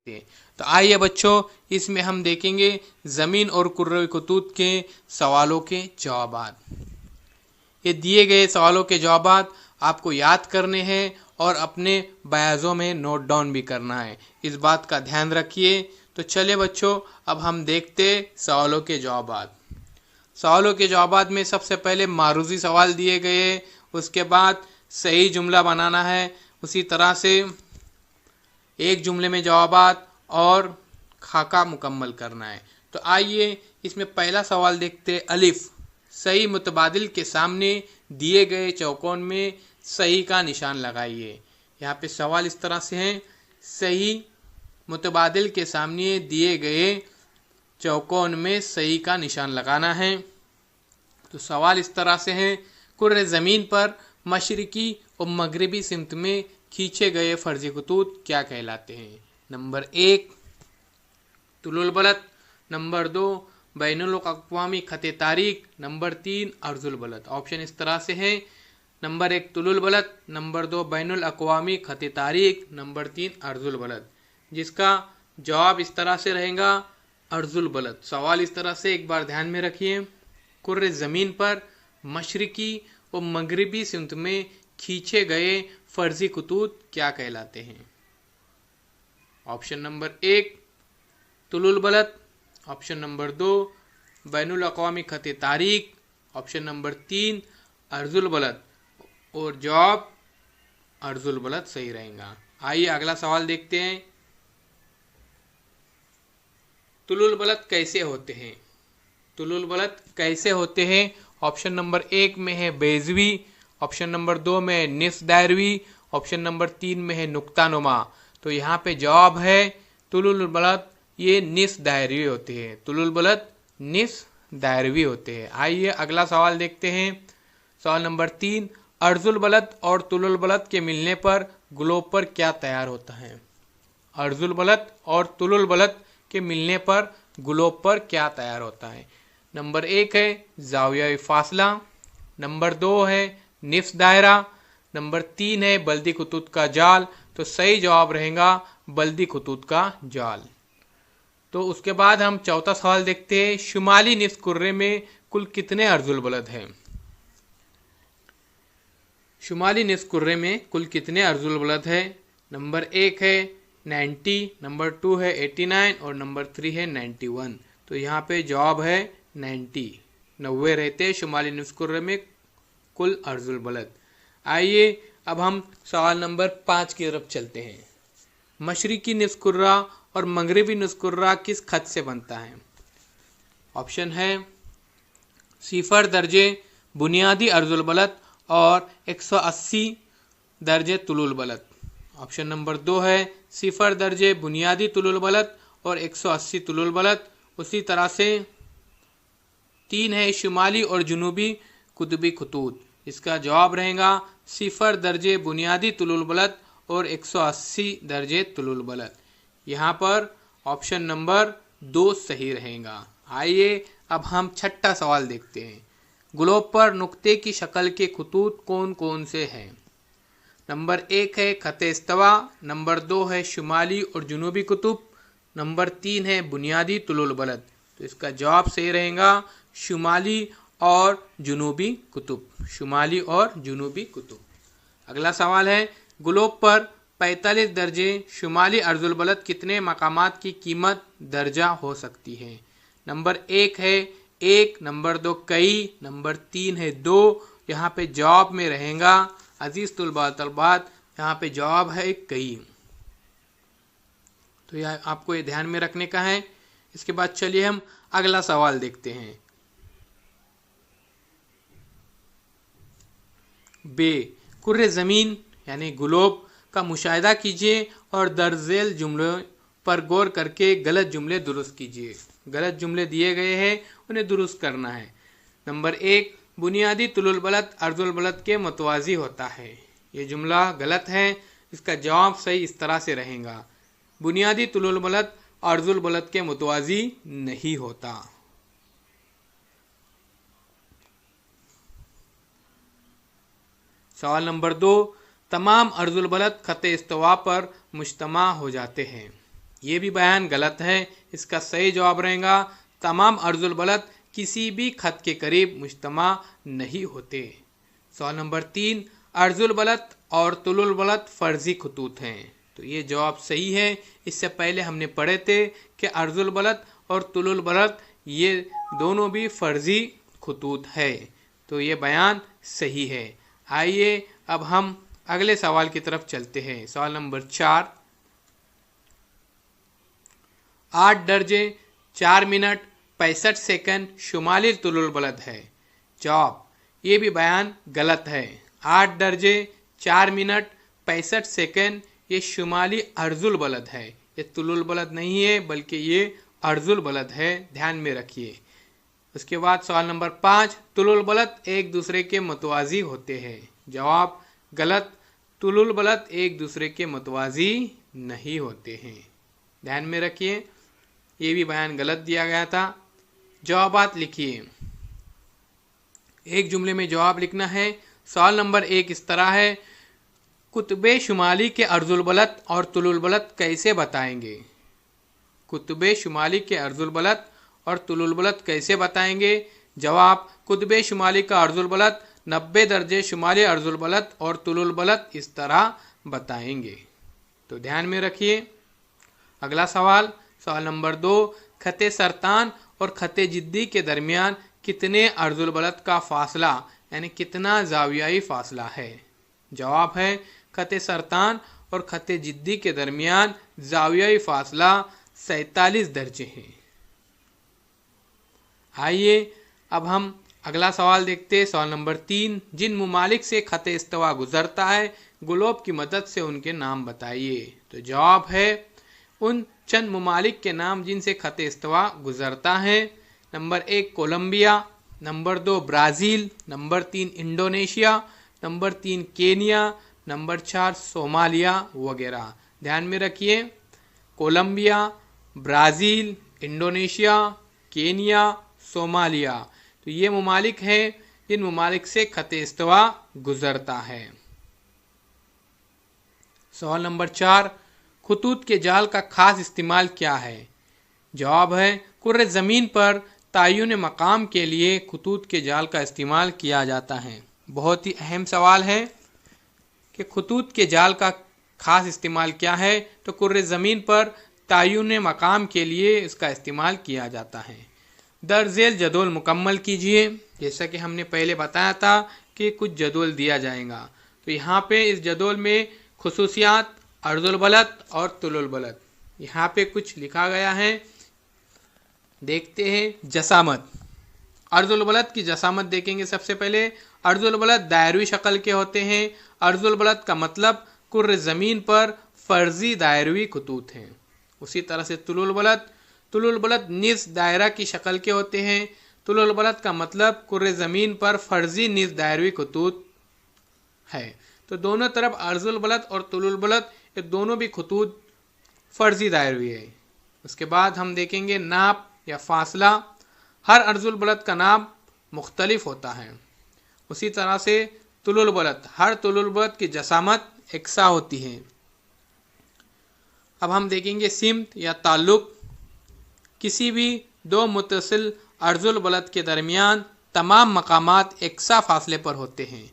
तो आइए बच्चों, इसमें हम देखेंगे ज़मीन और कुर्रे कुतूत के सवालों के जवाबात। ये दिए गए सवालों के जवाबात आपको याद करने हैं और अपने बयाजों में नोट डाउन भी करना है, इस बात का ध्यान रखिए। तो चलिए बच्चों, अब हम देखते सवालों के जवाबात। सवालों के जवाबात में सबसे पहले मारूजी सवाल दिए गए, उसके बाद सही जुमला बनाना है, उसी तरह से एक जुमले में जवाबात और खाका मुकम्मल करना है। तो आइए इसमें पहला सवाल देखते। अलिफ, सही मुतबादिल के सामने दिए गए चौकोन में सही का निशान लगाइए। यहाँ पे सवाल इस तरह से है, सही मुतबादिल के सामने दिए गए चौकोन में सही का निशान लगाना है। तो सवाल इस तरह से है, कुर्रे ज़मीन पर मशरिकी और मगरिबी सिमत में खींचे गए फर्जी खतूत क्या कहलाते हैं? नंबर 1 तुलुल बलद, नंबर 2 बैनुल अक़वामी ख़त तारीख, नंबर 3 अर्जुल बलद। ऑप्शन इस तरह से है, नंबर 1 तुलुल बलद, नंबर 2 बैनुल अक़वामी ख़त तारीख, नंबर 3 अर्जुल बलद। जिसका जवाब इस तरह से रहेगा अर्जुल बलद। सवाल इस तरह से एक बार ध्यान में रखिए, कुर्रे ज़मीन पर मशरिकी और मगरिबी सिमत में खींचे गए फर्जी खतूत क्या कहलाते हैं? ऑप्शन नंबर 1 तुलुल बलद, ऑप्शन नंबर 2 बैनुल अक़वामी ख़त तारीख, ऑप्शन नंबर 3 अर्जुल बलद, और जवाब अर्जुल बलद सही रहेगा। आइए अगला सवाल देखते हैं। तुलुल बलद कैसे होते हैं? तुलुल बलद कैसे होते हैं? ऑप्शन नंबर 1 में है बेजवी, ऑप्शन नंबर 2 में है निस दायरवी, ऑप्शन नंबर 3 में है नुक्ता नुमा। तो यहाँ पे जवाब है तुलुल बलद ये निस दायरवी होते हैं। तुलुल बलद निस दायरवी होते हैं। आइए अगला सवाल देखते हैं। सवाल नंबर 3, अर्जुल बलद और तुलुल बलद के मिलने पर ग्लोब पर क्या तैयार होता है? अर्जुल बलद और तुलुल बलद के मिलने पर ग्लोब पर क्या तैयार होता है? नंबर 1 है जाविया फासला, नंबर 2 है निफ्स दायरा, नंबर 3 है बल्दी खतूत का जाल। तो सही जवाब रहेगा बल्दी खतूत का जाल। तो उसके बाद हम चौथा सवाल देखते हैं, शुमाली निफ्स कुर्रे में कुल कितने अर्जुल बलद हैं? शुमाली निफ्स कुर्रे में कुल कितने अर्जुल बलद है? नंबर 1 है 90, नंबर 2 है 89 और नंबर 3 है 91। तो यहाँ पे जवाब है 90 रहते शुमाली निफ्स कुर्रे में कुल अर्जुल बलद। आइए अब हम सवाल नंबर 5 की तरफ चलते हैं। मशरिकी निफ्स कुर्रा और मगरिबी निफ्स कुर्रा किस खत से बनता है? ऑप्शन है 0 दर्जे बुनियादी अर्जुल बलद और 180 दर्जे तुलुल बलद। ऑप्शन नंबर 2 है 0 दर्जे बुनियादी तुलुल बलद और 180 तुलुल बलद। उसी तरह से 3 है शुमाली और जुनूबी कुतुबी खतूत। इसका जवाब रहेगा 0 दर्जे बुनियादी तुलुल बलद और 180 दर्जे तुलुल बलद। यहाँ पर ऑप्शन नंबर 2 सही रहेगा। आइए अब हम छठा सवाल देखते हैं। ग्लोब पर नुक्ते की शक्ल के खतूत कौन कौन से हैं? नंबर 1 है ख़त इस्तवा, नंबर 2 है शुमाली और जुनूबी कुतुब, नंबर 3 है बुनियादी तुलुल बलद। तो इसका जवाब सही रहेगा शुमाली और जुनूबी कुतुब, शुमाली और जुनूबी कुतुब। अगला सवाल है, ग्लोब पर 45 दर्जे शुमाली अर्जुल बलद कितने मकामात की कीमत दर्जा हो सकती है? नंबर 1 है 1, नंबर 2 कई, नंबर 3 है 2। यहाँ पे जवाब में रहेगा अजीज तलबात, यहाँ पे जवाब है कई। तो यह आपको ये ध्यान में रखने का है। इसके बाद चलिए हम अगला सवाल देखते हैं। बे, कुर्रे ज़मीन यानी ग्लोब का मुशाहिदा कीजिए और दर्जेल जुमलों पर गौर करके गलत जुमले दुरुस्त कीजिए। गलत जुमले दिए गए हैं, उन्हें दुरुस्त करना है। नंबर 1, बुनियादी तुलुल बलद अर्जुल बलद के मुतवाज़ी होता है। ये जुमला गलत है। इसका जवाब सही इस तरह से रहेगा, बुनियादी तुलुल बलद अर्जुल बलद के मुतवाज़ी नहीं होता। सवाल नंबर 2, तमाम अर्जुल बलद ख़त इस्तवा पर मुज्तमा हो जाते हैं। ये भी बयान गलत है। इसका सही जवाब रहेगा तमाम अर्जुल बलद किसी भी खत के करीब मुज्तमा नहीं होते। सवाल नंबर 3, अर्जुल बलद और तुलुल बलद फर्जी खतूत हैं। तो ये जवाब सही है। इससे पहले हमने पढ़े थे कि अर्जुल बलद और तुलुल बलद ये दोनों भी फर्जी खतूत है। तो ये बयान सही है। आइए अब हम अगले सवाल की तरफ चलते हैं। सवाल नंबर 4, 8 दर्जे 4 मिनट 65 सेकंड शुमाली तुलुल बलद है। जवाब, ये भी बयान गलत है। 8 दर्जे 4 मिनट 65 सेकंड ये शुमाली अर्जुल बलद है। ये तुलुल बलद नहीं है बल्कि ये अर्जुल बलद है, ध्यान में रखिए। उसके बाद सवाल नंबर 5, तुलुल बलद एक दूसरे के मुतवाजी होते हैं। जवाब गलत, तुलुल बलद एक दूसरे के मुतवाजी नहीं होते हैं, ध्यान में रखिए। ये भी बयान गलत दिया गया था। जवाबात लिखिए। एक जुमले में जवाब लिखना है। सवाल नंबर 1 इस तरह है, कुतुबे शुमाली के अर्जुल बलद और तुलुल बलद कैसे बताएंगे। कुतुबे शुमाली के अर्जुल बलद और तुलुल बलद कैसे बताएंगे। जवाब, कुतुबे शुमाली का अर्जुल बलद 90 दर्जे शुमाली अर्जुल बलद और तुलुल बलद इस तरह बताएंगे। तो ध्यान में रखिए। अगला सवाल, सवाल नंबर 2, खते सरतान और खते जिद्दी के दरमियान कितने अर्जुल बलद का फासला यानी कितना जावियाई फासला है। जवाब है खते सरतान और खते जिद्दी के दरमियान जावियाई फासला 47 दर्जे हैं। आइए अब हम अगला सवाल देखते हैं। सवाल नंबर 3, जिन मुमालिक से खते इस्तवा गुजरता है ग्लोब की मदद से उनके नाम बताइए। तो जवाब है उन चंद मुमालिक के नाम जिनसे खते इस्तवा गुजरता है। Number 1 Colombia, number 2 Brazil, number 3 Indonesia, number 3 Kenya, number 4 Somalia वगैरह। ध्यान में रखिए, Colombia, Brazil, Indonesia, Kenya, Somalia. तो ये मुमालिक हैं जिन मुमालिक से खते इस्तवा गुजरता है। सवाल नंबर 4, खतूत के जाल का खास इस्तेमाल क्या है। जवाब है कुर्रे ज़मीन पर तायुन मकाम के लिए खतूत के जाल का इस्तेमाल किया जाता है। बहुत ही अहम सवाल है कि खतूत के जाल का खास इस्तेमाल क्या है। तो कुर्रे ज़मीन पर तायुन मकाम के लिए इसका इस्तेमाल किया जाता है। दर्जेल जदोल मुकम्मल कीजिए। जैसा कि हमने पहले बताया था कि कुछ जदोल दिया जाएगा। तो यहाँ पे इस जदोल में खुसूसियात अर्जुल बलद और तुलुल बलद यहाँ पे कुछ लिखा गया है, देखते हैं। जसामत, अर्जुल बलद की जसामत देखेंगे। सबसे पहले अर्जुल बलद दायरवी शक्ल के होते हैं। अर्जुल बलद का मतलब कुर्रे ज़मीन पर फर्जी दायरवी खतूत हैं। उसी तरह से तुलुल बलद निस दायरा की शक्ल के होते हैं। तुलुल बलद का मतलब कुर्रे ज़मीन पर फर्जी निस दायरवी खतूत है। तो दोनों तरफ अर्जुल बलद और तुलुल बलद ये दोनों भी खतूत फर्जी दायरवी है। उसके बाद हम देखेंगे नाप या फासला। हर अर्जुल बलद का नाप मुख्तलिफ होता है। उसी तरह से तुलुल बलद, हर तुलुल बलद की जसामत एकसा होती है। अब हम देखेंगे सिमत या ताल्लुक। किसी भी दो मुत्तसिल अर्जुल बलद के दरमियान तमाम मकामात एकसा फासले पर होते हैं।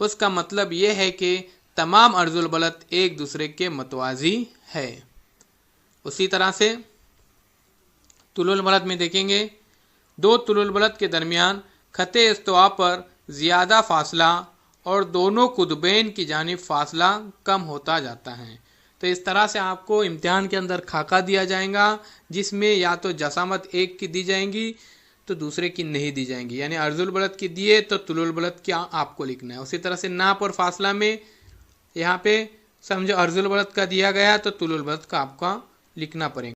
उसका मतलब यह है कि तमाम अर्जुल बलद एक दूसरे के मतवाजी है। उसी तरह से तुलुल बलद में देखेंगे दो तुलुल बलद के दरमियान खते इस्तवा पर ज़्यादा फासला और दोनों कुतुबैन की जानिब फासला कम होता जाता है। तो इस तरह से आपको इम्तिहान के अंदर खाका दिया जाएगा जिसमें या तो जसामत एक की दी जाएंगी तो दूसरे की नहीं दी जाएंगी। यानी अर्जुल बलद की दिए तो तुलुल बलद क्या आपको लिखना है। उसी तरह से नाप और फासला में यहाँ पे समझो अर्जुल बलद का दिया गया तो तुलुल बलद का आपका लिखना पड़ेगा।